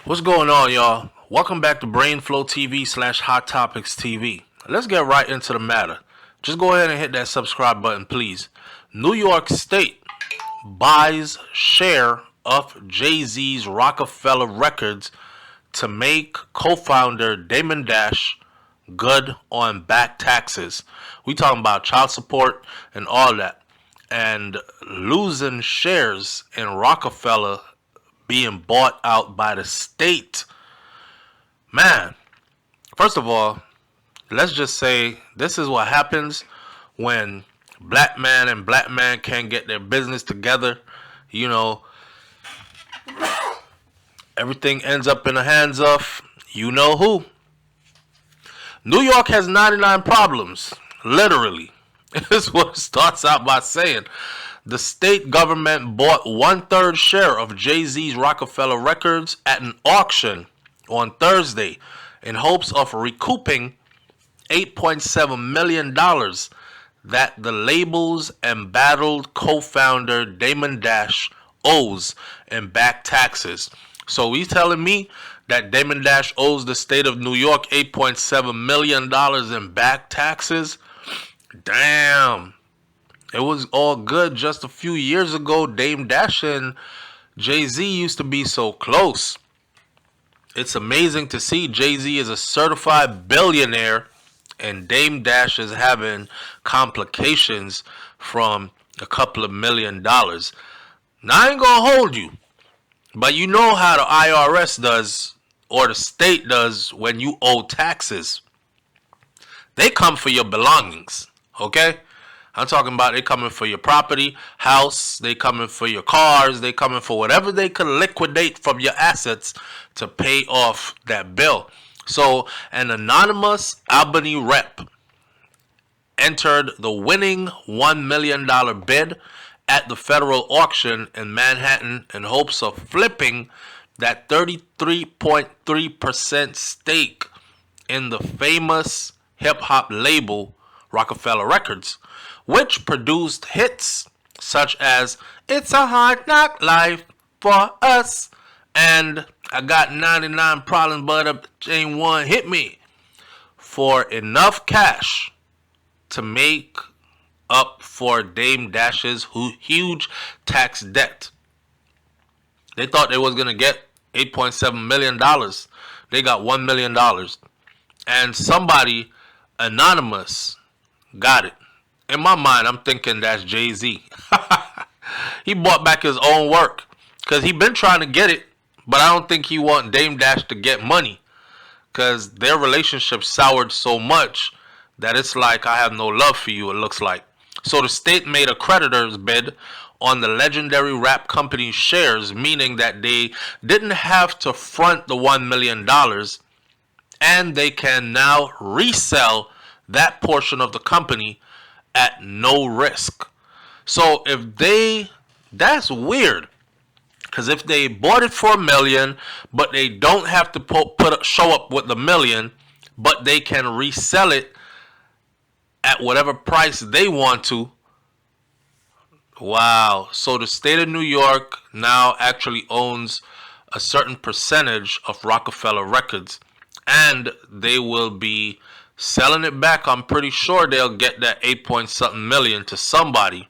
What's going on, y'all? Welcome back to BrainFLoTv / Hot Topics TV. Let's get right into the matter. Just go ahead and hit that subscribe button, please. New York State buys share of JayZ's Rockafella Records to make co-founder Damon Dash good on back taxes. We talking about child support and all that. And losing shares in Rockafella being bought out by the state. Man, first of all, let's just say this is what happens when black man and black man can't get their business together. You know, everything ends up in the hands of you know who. New York has 99 problems, literally. This is what it starts out by saying. The state government bought 1/3 share of JayZ's Rockafella Records at an auction on Thursday in hopes of recouping $8.7 million that the label's embattled co-founder Damon Dash owes in back taxes. So he's telling me that Damon Dash owes the state of New York $8.7 million in back taxes? Damn. It was all good just a few years ago. Dame Dash and JayZ used to be so close. It's amazing to see JayZ is a certified billionaire and Dame Dash is having complications from a couple of $1 million. Now I ain't gonna hold you, but you know how the IRS does or the state does when you owe taxes. They come for your belongings, okay? I'm talking about they coming for your property, house, they coming for your cars, they coming for whatever they can liquidate from your assets to pay off that bill. So an anonymous Albany rep entered the winning $1 million bid at the federal auction in Manhattan in hopes of flipping that 33.3% stake in the famous hip-hop label Rockafella Records, which produced hits such as It's a Hard Knock Life for Us and I Got 99 Problems But Up Ain't One Hit Me, for enough cash to make up for Dame Dash's huge tax debt. They thought they was going to get $8.7 million. They got $1 million. And somebody anonymous got it. In my mind, I'm thinking that's JayZ. He bought back his own work because he been trying to get it, but I don't think he want Dame Dash to get money because their relationship soured so much that it's like I have no love for you, it looks like. So the state made a creditor's bid on the legendary rap company's shares, meaning that they didn't have to front the $1 million and they can now resell that portion of the company at no risk. So that's weird, because if they bought it for $1 million, but they don't have to show up with the $1 million, but they can resell it at whatever price they want to. Wow. So the state of New York now actually owns a certain percentage of Rockafella Records, and they will be selling it back. I'm pretty sure they'll get that 8-point-something million to somebody.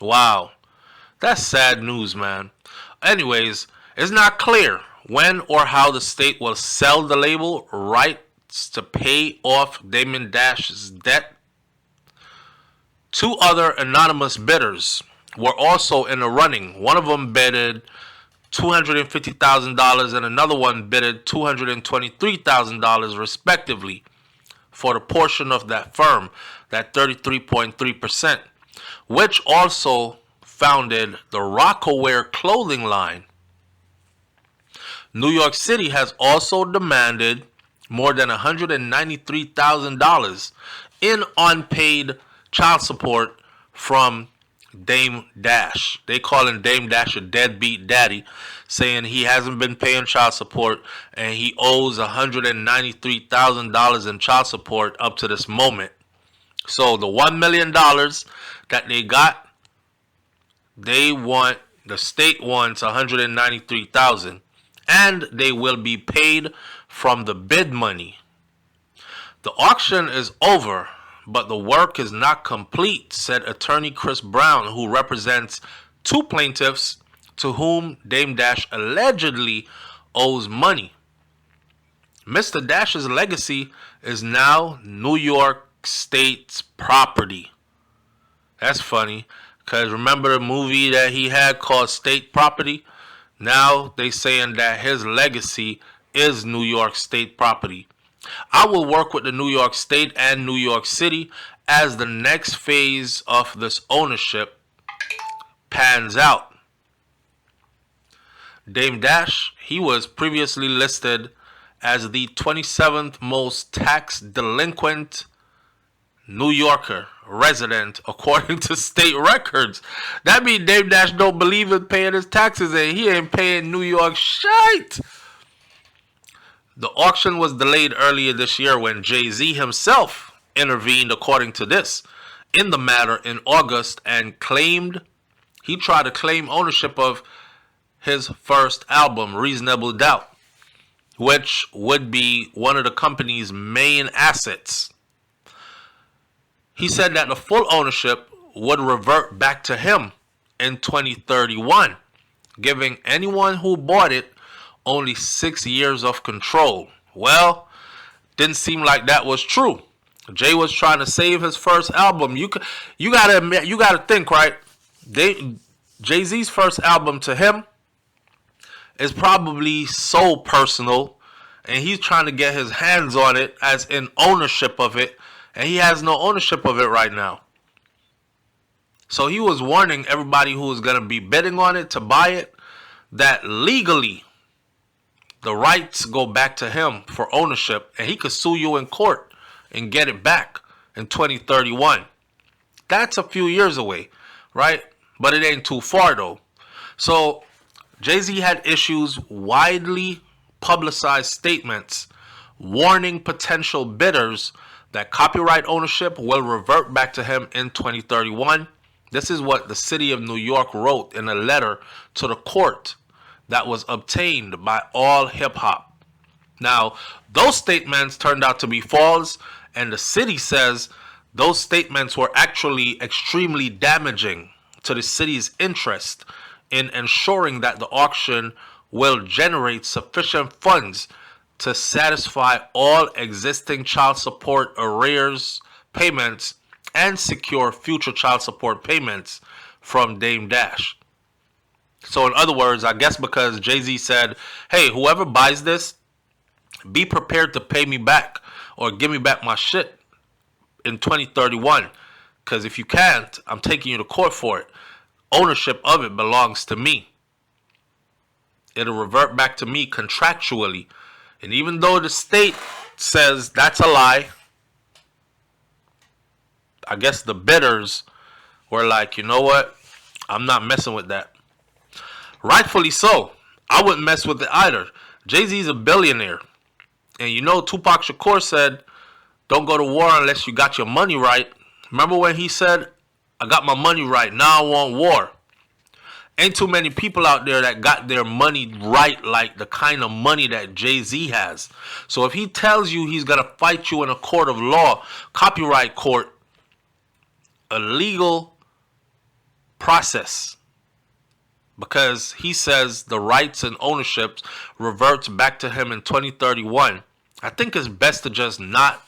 Wow. That's sad news, man. Anyways, it's not clear when or how the state will sell the label rights to pay off Damon Dash's debt. Two other anonymous bidders were also in the running. One of them bidded $250,000 and another one bidded $223,000 respectively for the portion of that firm, that 33.3%, which also founded the Rockaware clothing line. New York City has also demanded more than $193,000 in unpaid child support from Dame Dash. They calling Dame Dash a deadbeat daddy, saying he hasn't been paying child support and he owes $193,000 in child support up to this moment. So the $1 million that they got, the state wants $193,000, and they will be paid from the bid money. The auction is over, but the work is not complete, said attorney Chris Brown, who represents two plaintiffs to whom Dame Dash allegedly owes money. Mr. Dash's legacy is now New York State's property. That's funny, because remember the movie that he had called State Property? Now they saying that his legacy is New York State property. I will work with the New York State and New York City as the next phase of this ownership pans out. Dame Dash, he was previously listed as the 27th most tax delinquent New Yorker resident according to state records. That means Dame Dash don't believe in paying his taxes and he ain't paying New York shite. The auction was delayed earlier this year when JayZ himself intervened, according to this, in the matter in August and he tried to claim ownership of his first album, Reasonable Doubt, which would be one of the company's main assets. He said that the full ownership would revert back to him in 2031, giving anyone who bought it only 6 years of control. Well, didn't seem like that was true. Jay was trying to save his first album. You gotta think, right? JayZ's first album to him is probably so personal, and he's trying to get his hands on it, as in ownership of it, and he has no ownership of it right now. So he was warning everybody who was going to be bidding on it to buy it that legally the rights go back to him for ownership, and he could sue you in court and get it back in 2031. That's a few years away, right? But it ain't too far though. So JayZ had issues widely publicized statements warning potential bidders that copyright ownership will revert back to him in 2031. This is what the city of New York wrote in a letter to the court that was obtained by All Hip Hop. Now, those statements turned out to be false, and the city says those statements were actually extremely damaging to the city's interest in ensuring that the auction will generate sufficient funds to satisfy all existing child support arrears payments and secure future child support payments from Dame Dash. So in other words, I guess because JayZ said, hey, whoever buys this, be prepared to pay me back or give me back my shit in 2031. Because if you can't, I'm taking you to court for it. Ownership of it belongs to me. It'll revert back to me contractually. And even though the state says that's a lie, I guess the bidders were like, you know what? I'm not messing with that. Rightfully so. I wouldn't mess with it either. JayZ's a billionaire. And you know, Tupac Shakur said, don't go to war unless you got your money right. Remember when he said, I got my money right, now I want war. Ain't too many people out there that got their money right, like the kind of money that JayZ has. So if he tells you he's going to fight you in a court of law, copyright court, a legal process, because he says the rights and ownership reverts back to him in 2031, I think it's best to just not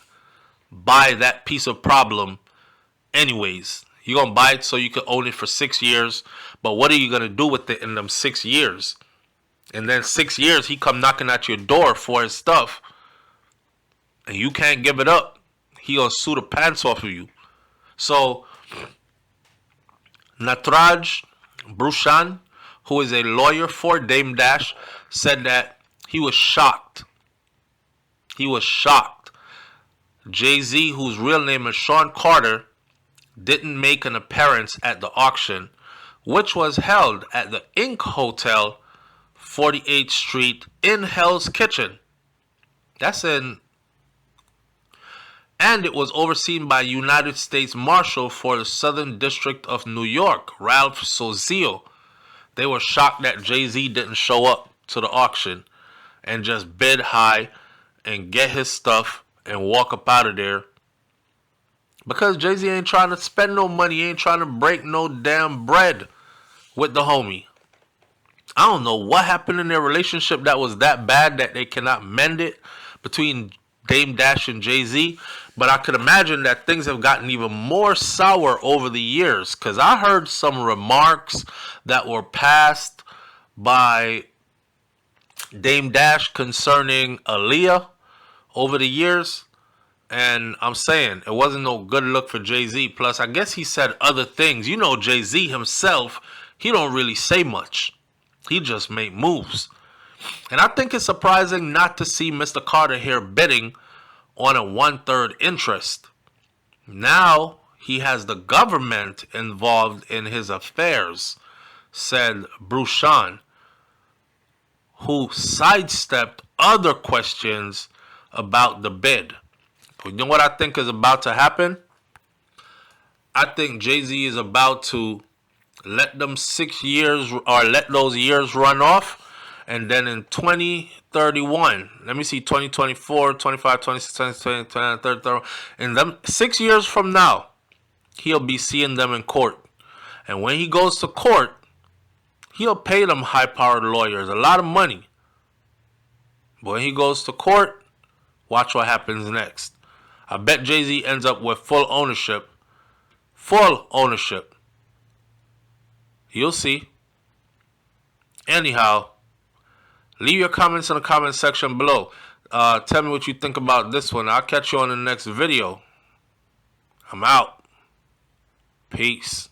buy that piece of problem anyways. You're going to buy it so you can own it for 6 years. But what are you going to do with it in them 6 years? And then 6 years, he come knocking at your door for his stuff. And you can't give it up. He going to sue the pants off of you. So, Natraj Brushan, who is a lawyer for Dame Dash, said that he was shocked. He was shocked. JayZ, whose real name is Sean Carter, didn't make an appearance at the auction, which was held at the Ink Hotel, 48th Street in Hell's Kitchen. That's in... And it was overseen by United States Marshal for the Southern District of New York, Ralph Sozio. They were shocked that JayZ didn't show up. to the auction and just bid high and get his stuff and walk up out of there. Because JayZ ain't trying to spend no money. He ain't trying to break no damn bread with the homie. I don't know what happened in their relationship that was that bad that they cannot mend it between Dame Dash and JayZ. But I could imagine that things have gotten even more sour over the years. Because I heard some remarks that were passed by Dame Dash concerning Aaliyah over the years. And I'm saying it wasn't no good look for JayZ. Plus, I guess he said other things. You know, JayZ himself, he don't really say much. He just make moves. And I think it's surprising not to see Mr. Carter here bidding on a 1/3 interest. Now he has the government involved in his affairs, said Bruchon, who sidestepped other questions about the bid. You know what I think is about to happen? I think JayZ is about to let them 6 years, or let those years run off. And then in 2031, let me see, 2024, 25, 26, 27, 29, 30, 30. In them 6 years from now, he'll be seeing them in court. And when he goes to court, he'll pay them high-powered lawyers a lot of money. But when he goes to court, watch what happens next. I bet JayZ ends up with full ownership. Full ownership. You'll see. Anyhow, leave your comments in the comment section below. Tell me what you think about this one. I'll catch you on the next video. I'm out. Peace.